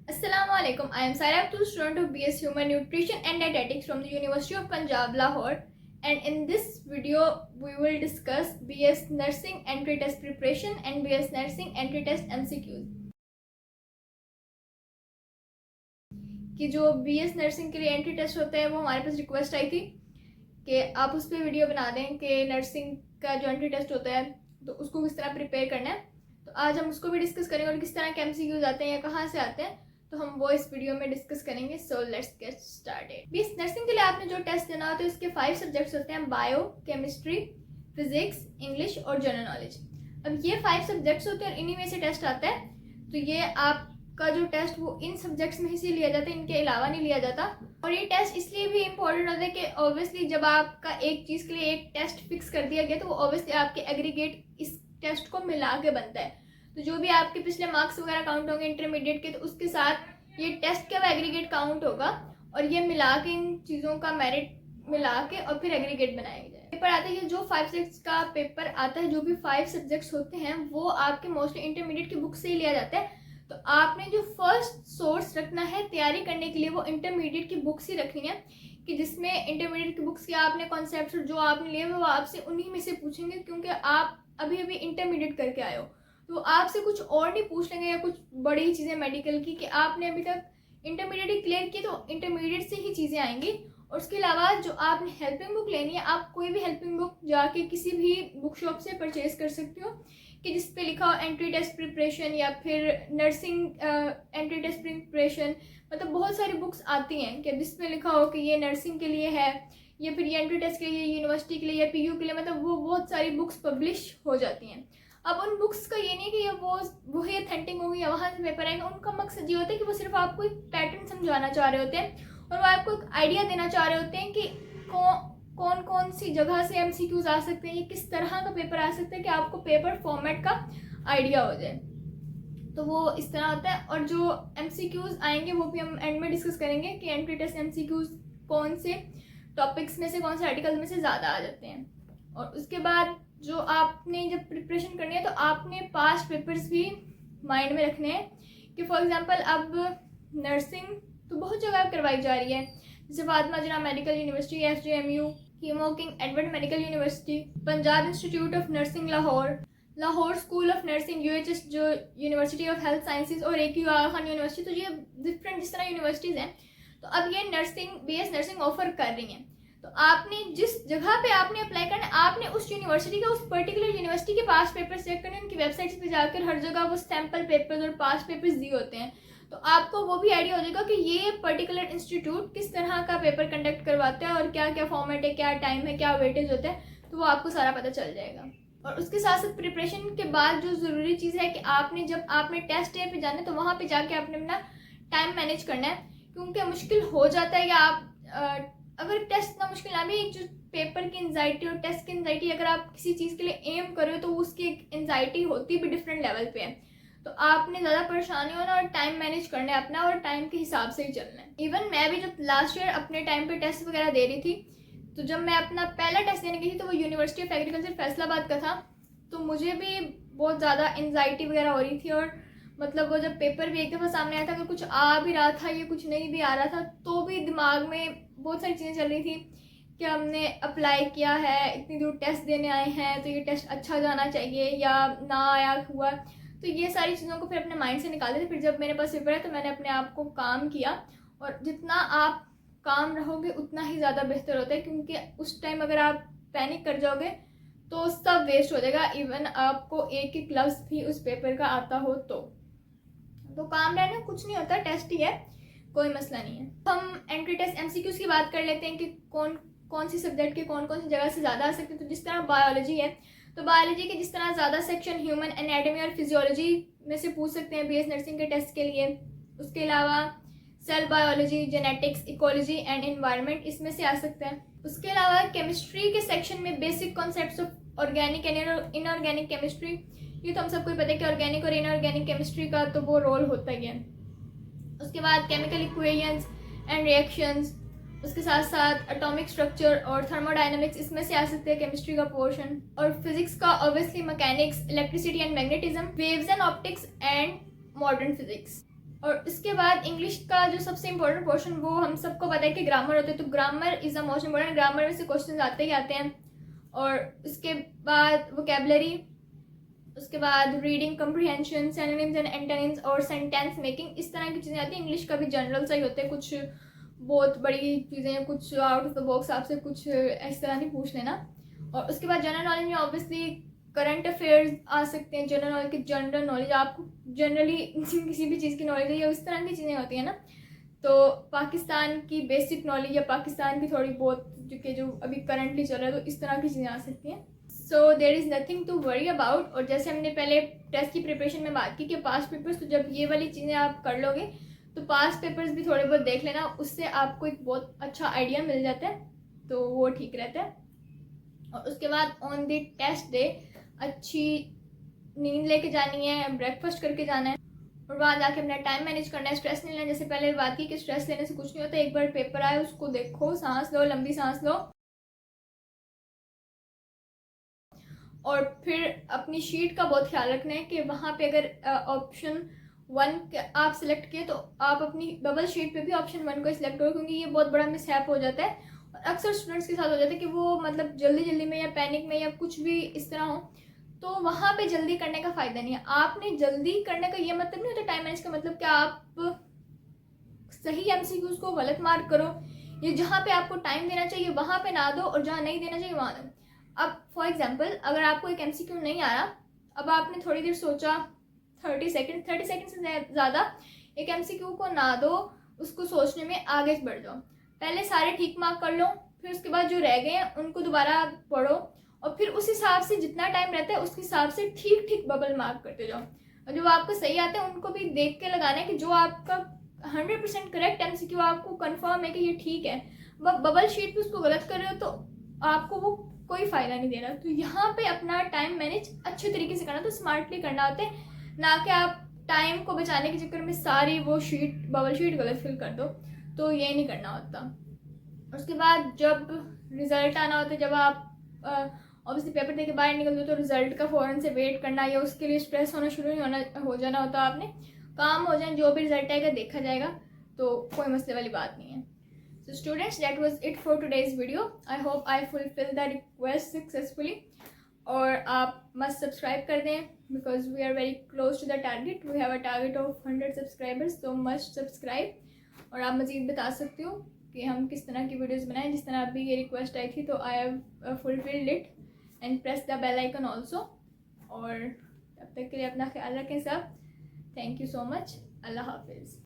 Assalamualaikum. I am Saira Abdul, student of BS Human Nutrition and Dietetics from the University of Punjab, Lahore. And in this video, we will discuss BS Nursing Entry Test Preparation and BS Nursing Entry Test MCQs. कि जो BS nursing के लिए entry test होते हैं वो हमारे पास request आई थी कि आप उस पर वीडियो बना दें कि नर्सिंग का जो एंट्री टेस्ट होता है तो उसको किस तरह प्रिपेयर करना है। तो आज हम उसको भी डिस्कस करेंगे और किस तरह के MCQs आते हैं या कहाँ से आते हैं, तो हम वो इस वीडियो में डिस्कस करेंगे। So let's get started. BS nursing के लिए आपने जो टेस्ट देना होता है इसके 5 सब्जेक्ट्स होते हैं, बायो, केमिस्ट्री, फिजिक्स, इंग्लिश और जनरल नॉलेज। अब ये 5 सब्जेक्ट्स होते हैं और इन्हीं में से टेस्ट आता है। तो ये आपका जो टेस्ट वो इन सब्जेक्ट्स में से लिया जाता है, इनके अलावा नहीं लिया जाता। और ये टेस्ट इसलिए भी इम्पोर्टेंट होता है कि ऑब्वियसली जब आपका एक चीज़ के लिए एक टेस्ट फिक्स कर दिया गया तो वो ऑब्वियसली आपके एग्रीगेट इस टेस्ट को मिला के बनता है। तो जो भी आपके पिछले मार्क्स वगैरह काउंट होंगे इंटरमीडिएट के, तो उसके साथ ये टेस्ट का एग्रीगेट काउंट होगा और ये मिला के इन चीज़ों का मेरिट मिला के और फिर एग्रीगेट बनाया जाए। पेपर आता है जो 5 सब्जेक्ट्स का पेपर आता है, जो भी 5 सब्जेक्ट्स होते हैं वो आपके मोस्टली इंटरमीडिएट की बुक से ही लिया जाता है। तो आपने जो फर्स्ट सोर्स रखना है तैयारी करने के लिए वो इंटरमीडिएट की बुक्स ही रखनी है, कि जिसमें इंटरमीडिएट की बुक्स के आपने कॉन्सेप्ट जो आपने लिए वो आपसे उन्हीं में से पूछेंगे, क्योंकि आप अभी अभी इंटरमीडिएट करके आए हो तो आपसे कुछ और नहीं पूछ लेंगे या कुछ बड़ी चीज़ें मेडिकल की कि आपने अभी तक इंटरमीडिएट ही क्लियर की, तो इंटरमीडिएट से ही चीज़ें आएंगी। और उसके अलावा जो आपने हेल्पिंग बुक लेनी है, आप कोई भी हेल्पिंग बुक जाके किसी भी बुक शॉप से परचेज कर सकते हो कि जिस पे लिखा हो एंट्री टेस्ट प्रिपरेशन या फिर नर्सिंग एंट्री टेस्ट प्रिपरेशन। मतलब बहुत सारी बुक्स आती हैं कि जिसमें लिखा हो कि ये नर्सिंग के लिए है या फिर ये एंट्री टेस्ट के लिए, यूनिवर्सिटी के लिए या PU के लिए। मतलब वो बहुत सारी बुक्स पब्लिश हो जाती हैं। अब उन बुक्स का ये नहीं कि ये वही अथेंटिक होगी या वहाँ से पेपर आएंगे। उनका मकसद ये होता है कि वो सिर्फ आपको एक पैटर्न समझाना चाह रहे होते हैं और वो आपको एक आइडिया देना चाह रहे होते हैं कि कौन कौन सी जगह से MCQs आ सकते हैं, ये किस तरह का पेपर आ सकता है, कि आपको पेपर फॉर्मेट का आइडिया हो जाए। तो वो इस तरह होता है। और जो MCQs आएंगे वो भी हम एंड में डिस्कस करेंगे कि एंट्री टेस्ट MCQs कौन से टॉपिक्स में से, कौन से आर्टिकल में से ज़्यादा आ जाते हैं। और उसके बाद जो आपने जब प्रिपरेशन करनी है तो आपने पास्ट पेपर्स भी माइंड में रखने हैं कि फॉर एग्जांपल अब नर्सिंग तो बहुत जगह करवाई जा रही है, जैसे Fatima Jinnah medical university, FJMU, कीमो King Edward medical university, Punjab institute of nursing Lahore, Lahore school of nursing, UHS जो यूनिवर्सिटी ऑफ हेल्थ साइंसेज और AQ आगा खान यूनिवर्सिटी। तो ये डिफरेंट जिस तरह यूनिवर्सिटीज़ हैं, तो अब ये नर्सिंग BS नर्सिंग ऑफर कर रही हैं। तो आपने जिस जगह पे आपने अप्लाई करना है, आपने उस यूनिवर्सिटी का, उस पर्टिकुलर यूनिवर्सिटी के पास पेपर चेक करने, उनकी वेबसाइट्स पे जाकर हर जगह वो सैम्पल पेपर्स और पास पेपर्स दिए होते हैं। तो आपको वो भी आइडिया हो जाएगा कि ये पर्टिकुलर इंस्टीट्यूट किस तरह का पेपर कंडक्ट करवाता है और क्या क्या फॉर्मेट है, क्या टाइम है, क्या वेटेज होता है, तो वो आपको सारा पता चल जाएगा। और उसके साथ साथ प्रिपरेशन के बाद जो ज़रूरी चीज़ है कि आपने जब आपने टेस्ट डे पे जाना है तो वहाँ पे जाके आपने अपना टाइम मैनेज करना है, क्योंकि मुश्किल हो जाता है कि आप अगर टेस्ट इतना मुश्किल ना भी, एक जो पेपर की एंजाइटी और टेस्ट की एंजाइटी, अगर आप किसी चीज़ के लिए एम करो तो उसकी एक एंजाइटी होती भी डिफरेंट लेवल पे है। तो आपने ज़्यादा परेशानी होना और टाइम मैनेज करना है अपना और टाइम के हिसाब से ही चलना है। इवन मैं भी जब लास्ट ईयर अपने टाइम पे टेस्ट वगैरह दे रही थी, तो जब मैं अपना पहला टेस्ट देने गई थी तो वो यूनिवर्सिटी ऑफ एग्रीकल्चर फैसलाबाद का था। तो मुझे भी बहुत ज़्यादा एंजाइटी वगैरह हो रही थी और मतलब वो जब पेपर भी एक दफ़ा सामने आया था, अगर कुछ आ भी रहा था या कुछ नहीं भी आ रहा था, तो भी दिमाग में बहुत सारी चीज़ें चल रही थी कि हमने अप्लाई किया है, इतनी दूर टेस्ट देने आए हैं, तो ये टेस्ट अच्छा जाना चाहिए या ना आया हुआ। तो ये सारी चीज़ों को फिर अपने माइंड से निकालते थे। फिर जब मेरे पास पेपर है तो मैंने अपने आप को काम किया, और जितना आप काम रहोगे उतना ही ज़्यादा बेहतर होता है, क्योंकि उस टाइम अगर आप पैनिक कर जाओगे तो सब वेस्ट हो जाएगा। इवन आपको एक एक लफ्ज़ भी उस पेपर का आता हो तो काम रहना, कुछ नहीं होता, टेस्ट ही है, कोई मसला नहीं है। हम एंट्री टेस्ट MCQs की बात कर लेते हैं कि कौन कौन सी सब्जेक्ट के कौन कौन सी जगह से ज़्यादा आ सकते हैं। तो जिस तरह बायोलॉजी है, तो बायोलॉजी के जिस तरह ज़्यादा सेक्शन ह्यूमन एनाटॉमी और फिजियोलॉजी में से पूछ सकते हैं BS नर्सिंग के टेस्ट के लिए। उसके अलावा cell biology, genetics, ecology and environment इसमें से आ सकता है। उसके अलावा केमिस्ट्री के सेक्शन में basic concepts of organic and inorganic chemistry, ये तो हम सबको पता है कि ऑर्गेनिक और इनऑर्गेनिक केमिस्ट्री का तो वो रोल होता ही है। उसके बाद केमिकल इक्वेशंस एंड रिएक्शंस, उसके साथ साथ एटॉमिक स्ट्रक्चर और थर्मोडायनामिक्स इसमें से आ सकते हैं केमिस्ट्री का पोर्शन। और फिजिक्स का obviously mechanics, electricity and magnetism, waves and optics and modern physics. और इसके बाद इंग्लिश का जो सबसे इम्पोर्टेंट पोर्शन, वो हम सबको पता है कि ग्रामर होता है, तो grammar is the most important. Grammar में से क्वेश्चन आते ही आते हैं। और उसके बाद वोकेबलरी, उसके बाद reading comprehension, synonyms and antonyms और सेंटेंस मेकिंग, इस तरह की चीज़ें आती हैं। इंग्लिश का भी जनरल सा ही होता है, कुछ बहुत बड़ी चीज़ें, कुछ आउट ऑफ द बॉक्स आपसे कुछ इस तरह नहीं पूछ लेना। और उसके बाद जनरल नॉलेज में ऑब्वियसली करंट अफेयर्स आ सकते हैं। जनरल नॉलेज की जनरल नॉलेज, आपको जनरली किसी भी चीज़ की नॉलेज है या इस तरह की चीज़ें होती हैं ना, तो पाकिस्तान की बेसिक नॉलेज या पाकिस्तान की थोड़ी बहुत जो अभी करंटली चल रहा है, तो इस तरह की चीज़ें आ सकती हैं। So there is nothing to worry about. और जैसे हमने पहले टेस्ट की प्रिपरेशन में बात की कि पास्ट पेपर्स, तो जब ये वाली चीज़ें आप कर लोगे तो पास्ट पेपर्स भी थोड़े बहुत देख लेना, उससे आपको एक बहुत अच्छा आइडिया मिल जाता है, तो वो ठीक रहता है। और उसके बाद ऑन द टेस्ट डे अच्छी नींद लेके जानी है, ब्रेकफास्ट करके जाना है और वहाँ जाके अपना टाइम मैनेज करना है, स्ट्रेस नहीं लेना। जैसे पहले बात की कि स्ट्रेस लेने से कुछ नहीं होता, एक बार पेपर आए उसको देखो, सांस लो, लंबी सांस लो और फिर अपनी शीट का बहुत ख्याल रखना है कि वहाँ पे अगर ऑप्शन 1 आप सिलेक्ट किए तो आप अपनी बबल शीट पे भी ऑप्शन 1 को सिलेक्ट करो, क्योंकि ये बहुत बड़ा मिसहैप हो जाता है और अक्सर स्टूडेंट्स के साथ हो जाता है कि वो मतलब जल्दी जल्दी में या पैनिक में या कुछ भी इस तरह हो, तो वहाँ पे जल्दी करने का फ़ायदा नहीं है। आपने जल्दी करने का ये मतलब नहीं होता टाइम मैनेज का मतलब कि आप सही एमसीक्यूज को गलत मार्क करो, या जहाँ पे आपको टाइम देना चाहिए वहाँ पे ना दो और जहाँ नहीं देना चाहिए वहाँ दो। अब फॉर एग्जांपल अगर आपको एक एमसीक्यू नहीं आया, अब आपने थोड़ी देर सोचा, 30 सेकंड से ज़्यादा एक एमसीक्यू को ना दो, उसको सोचने में आगे बढ़ जाओ। पहले सारे ठीक मार्क कर लो, फिर उसके बाद जो रह गए हैं उनको दोबारा पढ़ो और फिर उस हिसाब से जितना टाइम रहता है उस हिसाब से ठीक ठीक बबल मार्क करते जाओ। और जो आपको सही आते हैं उनको भी देख के लगाना है कि जो आपका 100% करेक्ट एमसीक्यू आपको कंफर्म है कि ये ठीक है, वह बबल शीट पे उसको गलत कर रहे हो तो आपको वो कोई फ़ायदा नहीं दे रहा। तो यहाँ पे अपना टाइम मैनेज अच्छे तरीके से करना, तो स्मार्टली करना होता है, ना कि आप टाइम को बचाने के चक्कर में सारी वो शीट बबल शीट गलत फिल कर दो, तो ये नहीं करना होता। उसके बाद जब रिज़ल्ट आना होता है, जब आप ऑब्वियसली पेपर दे के बाहर निकलते हो तो रिज़ल्ट का फ़ौरन से वेट करना या उसके लिए स्ट्रेस होना शुरू नहीं हो जाना होता। आपने काम हो जाए, जो भी रिजल्ट आएगा देखा जाएगा, तो कोई मसले वाली बात नहीं है। So students, that was it for today's video. I hope I fulfill the request successfully. और आप मस्ट सब्सक्राइब कर दें because we are very close to the target. We have a target of 100 subscribers, so must subscribe. और आप मज़ीद बता सकते हो कि हम किस तरह की वीडियोज़ बनाएं, जिस तरह अभी ये रिक्वेस्ट आई थी, तो I have fulfilled it and press the bell icon also. और तब तक के लिए अपना ख्याल रखें सब। Thank you so much. अल्लाह हाफिज़।